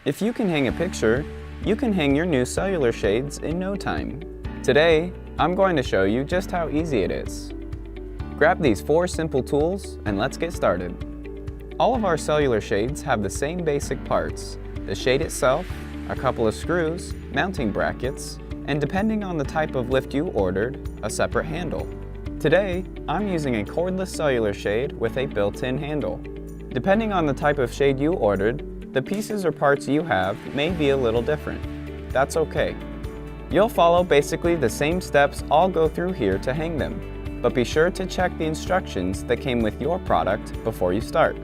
If you can hang a picture, you can hang your new cellular shades in no time. Today, I'm going to show you just how easy it is. Grab these 4 simple tools and let's get started. All of our cellular shades have the same basic parts: the shade itself, a couple of screws, mounting brackets, and depending on the type of lift you ordered, a separate handle. Today, I'm using a cordless cellular shade with a built-in handle. Depending on the type of shade you ordered, the pieces or parts you have may be a little different. That's okay. You'll follow basically the same steps I'll go through here to hang them, but be sure to check the instructions that came with your product before you start.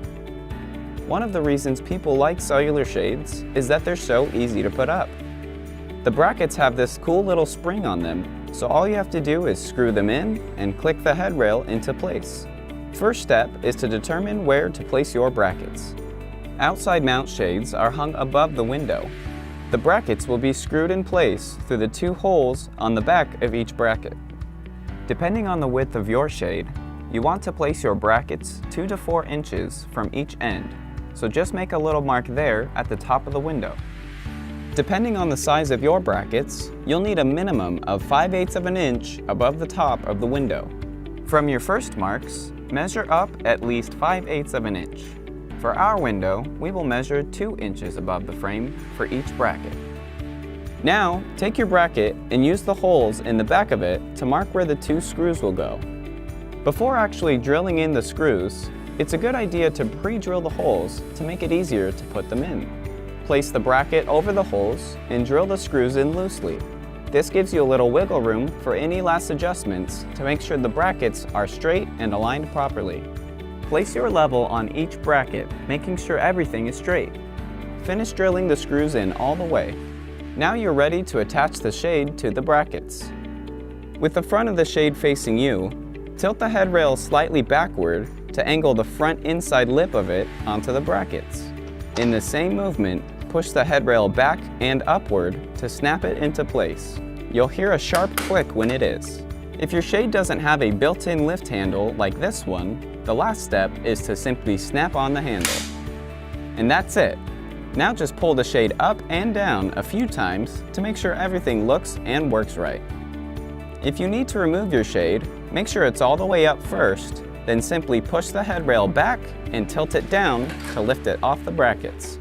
One of the reasons people like cellular shades is that they're so easy to put up. The brackets have this cool little spring on them, so all you have to do is screw them in and click the headrail into place. First step is to determine where to place your brackets. Outside mount shades are hung above the window. The brackets will be screwed in place through the 2 holes on the back of each bracket. Depending on the width of your shade, you want to place your brackets 2 to 4 inches from each end, so just make a little mark there at the top of the window. Depending on the size of your brackets, you'll need a minimum of 5/8 of an inch above the top of the window. From your first marks, measure up at least 5/8 of an inch. For our window, we will measure 2 inches above the frame for each bracket. Now, take your bracket and use the holes in the back of it to mark where the 2 screws will go. Before actually drilling in the screws, it's a good idea to pre-drill the holes to make it easier to put them in. Place the bracket over the holes and drill the screws in loosely. This gives you a little wiggle room for any last adjustments to make sure the brackets are straight and aligned properly. Place your level on each bracket, making sure everything is straight. Finish drilling the screws in all the way. Now you're ready to attach the shade to the brackets. With the front of the shade facing you, tilt the headrail slightly backward to angle the front inside lip of it onto the brackets. In the same movement, push the headrail back and upward to snap it into place. You'll hear a sharp click when it is. If your shade doesn't have a built-in lift handle like this one, the last step is to simply snap on the handle. And that's it. Now just pull the shade up and down a few times to make sure everything looks and works right. If you need to remove your shade, make sure it's all the way up first, then simply push the headrail back and tilt it down to lift it off the brackets.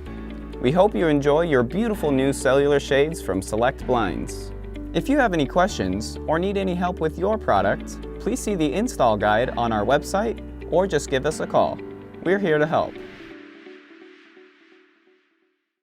We hope you enjoy your beautiful new cellular shades from Select Blinds. If you have any questions or need any help with your product, please see the install guide on our website or just give us a call. We're here to help.